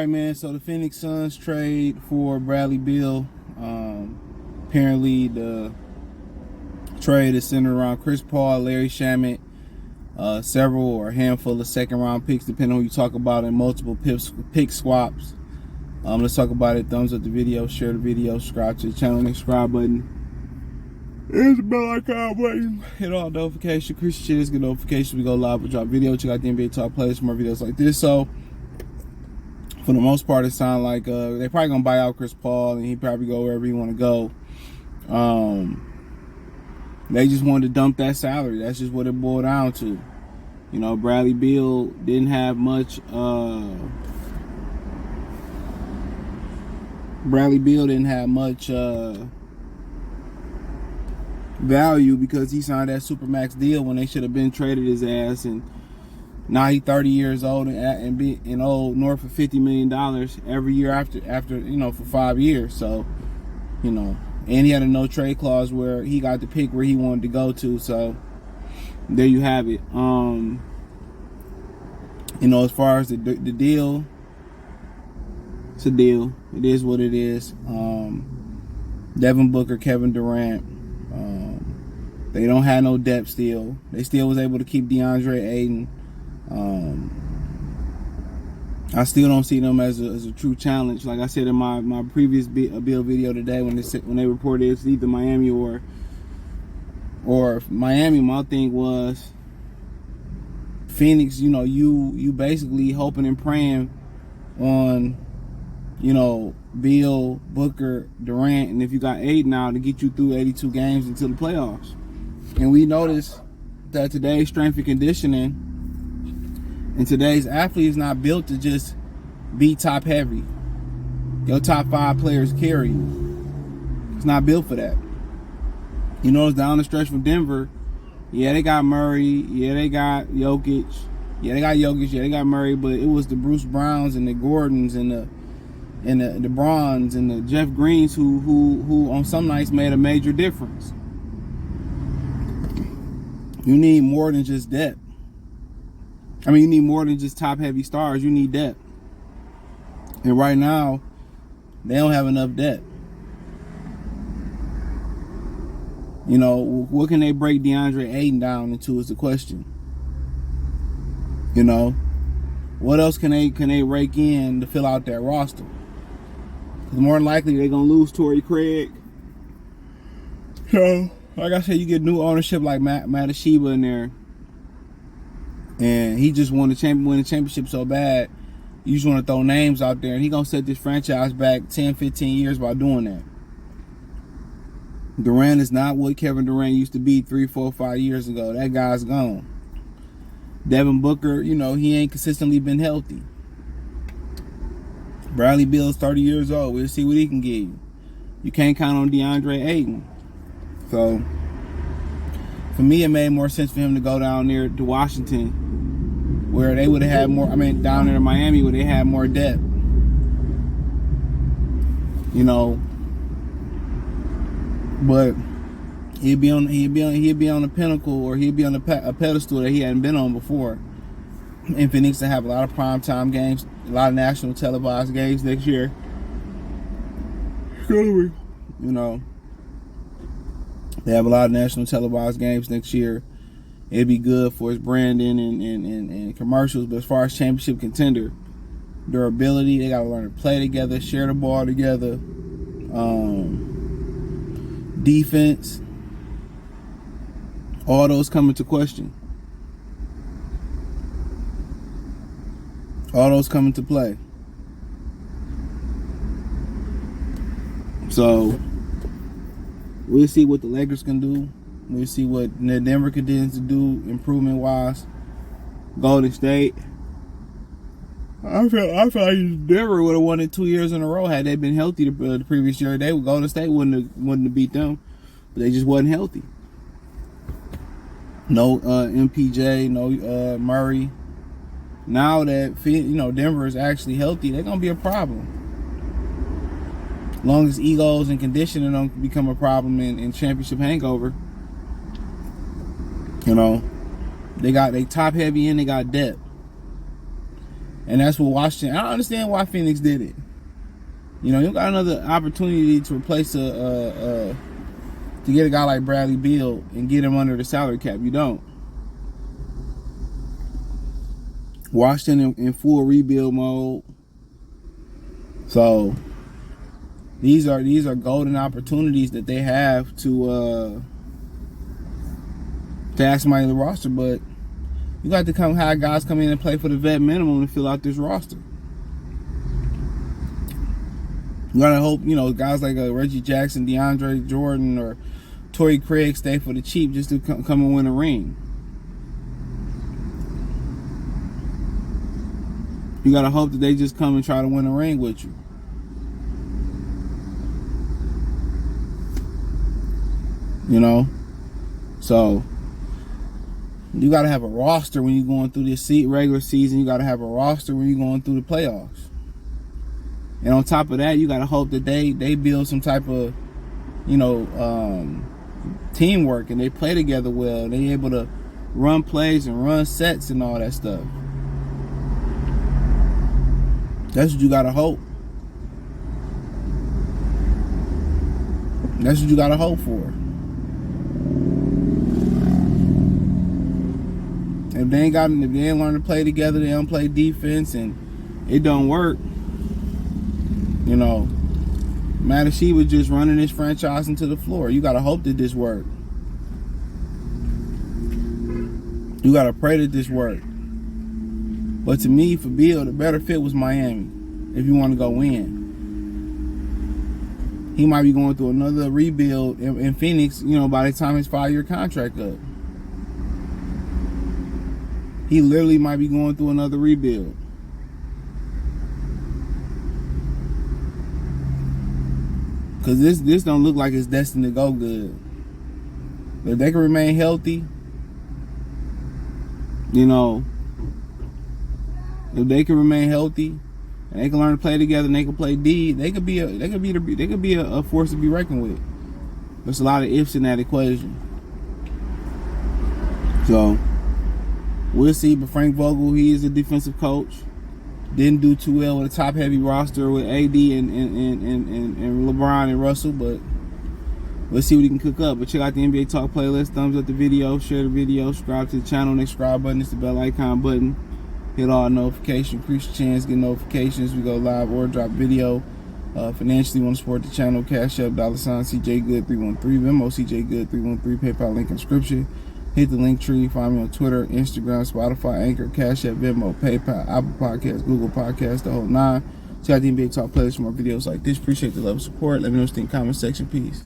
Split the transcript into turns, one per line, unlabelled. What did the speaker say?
right, man. So the Phoenix Suns trade for Bradley Beal. Apparently, the trade is centered around Chris Paul, Larry Shamet, several or a handful of second-round picks, depending on who you talk about, and multiple pick swaps. Let's talk about it. Thumbs up the video, share the video, subscribe to the channel, and subscribe button. Hit the bell icon button. Hit all notifications. Christian shit is get notifications. We go live. We drop video. Check out the NBA Talk playlist for more videos like this. So, for the most part, it sounds like they probably gonna buy out Chris Paul, and he probably go wherever he want to go. They just wanted to dump that salary. That's just what it boiled down to. You know, Bradley Beal didn't have much. Bradley Beal didn't have much value because he signed that supermax deal when they should have been traded his ass, and now he's 30 years old and old north of $50 million every year after you know, for 5 years. So, you know, and he had a no trade clause where he got to pick where he wanted to go to. So there you have it. You know, as far as the deal, it's a deal. It is what it is. Devin Booker, Kevin Durant. They don't have no depth still. They still was able to keep DeAndre Ayton. I still don't see them as a true challenge. Like I said in my previous Bill video today, when they reported it's either Miami or Miami, my thing was Phoenix. You know, you basically hoping and praying on, you know, Beal, Booker, Durant, and if you got 8 now to get you through 82 games until the playoffs. And we noticed that today's strength and conditioning and today's athlete is not built to just be top heavy. Your top 5 players carry you. It's not built for that. You know, it's down the stretch from Denver. Yeah, they got Murray. Yeah, they got Jokic. Yeah, they got Murray. But it was the Bruce Browns and the Gordons and the Brons and the Jeff Greens who on some nights made a major difference. You need more than just depth. I mean, you need more than just top-heavy stars. You need depth. And right now, they don't have enough depth. You know, what can they break DeAndre Ayton down into is the question. You know, what else can they rake in to fill out that roster? Because more than likely, they're going to lose Torrey Craig. So, like I said, you get new ownership like Matasheba in there. And he just won the championship so bad, you just want to throw names out there. And he's going to set this franchise back 10, 15 years by doing that. Durant is not what Kevin Durant used to be 3, 4, 5 years ago. That guy's gone. Devin Booker, you know, he ain't consistently been healthy. Bradley Beal is 30 years old. We'll see what he can give you. You can't count on DeAndre Ayton. So, for me, it made more sense for him to go down there to Washington, where they would have had more. I mean, down there to Miami, where they had more depth. You know, but he'd be on the pinnacle, or he'd be on a pedestal that he hadn't been on before. And Phoenix to have a lot of primetime games, a lot of national televised games next year. You know, they have a lot of national televised games next year. It'd be good for his branding and commercials. But as far as championship contender, durability, they got to learn to play together, share the ball together. Defense, all those come into question. All those come into play. So we'll see what the Lakers can do. We'll see what Denver continues to do improvement-wise. Golden State. I feel like Denver would have won it 2 years in a row had they been healthy the previous year. Golden State wouldn't have beat them, but they just wasn't healthy. No MPJ, no Murray. Now that, you know, Denver is actually healthy, they're gonna be a problem. As long as egos and conditioning don't become a problem in championship hangover. You know, they top heavy and they got depth. And that's what Washington. I don't understand why Phoenix did it. You know, you got another opportunity to replace to get a guy like Bradley Beal and get him under the salary cap. You don't. Washington in full rebuild mode. So these are golden opportunities that they have to add somebody to the roster, but you got to have guys come in and play for the vet minimum to fill out this roster. You gotta hope, you know, guys like Reggie Jackson, DeAndre Jordan, or Torrey Craig stay for the cheap just to come and win a ring. You gotta hope that they just come and try to win a ring with you. You know? So you gotta have a roster when you're going through this regular season. You gotta have a roster when you're going through the playoffs. And on top of that, you gotta hope that they build some type of, you know, teamwork, and they play together well. And they able to run plays and run sets and all that stuff. That's what you gotta hope. That's what you gotta hope for. If they ain't learn to play together, they don't play defense, and it don't work. You know, Matashee was just running this franchise into the floor. You gotta hope that this work. You gotta pray that this work. But to me, for Beal, the better fit was Miami. If you want to go win, he might be going through another rebuild in Phoenix. You know, by the time his 5-year contract up, he literally might be going through another rebuild. Because this don't look like it's destined to go good. But if they can remain healthy, you know, if they can remain healthy and they can learn to play together and they can play D, they could be a force to be reckoned with. There's a lot of ifs in that equation. So we'll see. But Frank Vogel, he is a defensive coach. Didn't do too well with a top-heavy roster with AD and LeBron and Russell, but let's see what he can cook up. But check out the NBA Talk playlist. Thumbs up the video, share the video, subscribe to the channel. Next subscribe button is the bell icon button. Hit all notifications, increase your chance, get notifications. We go live or drop video. Financially, want to support the channel, Cash App, $CJGood313, Venmo, CJGood313, PayPal link in description. Hit the link tree. Find me on Twitter, Instagram, Spotify, Anchor, Cash App, Venmo, PayPal, Apple Podcasts, Google Podcasts, the whole 9. Check out the NBA Talk playlist for more videos like this. Appreciate the love and support. Let me know what you think in the comment section. Peace.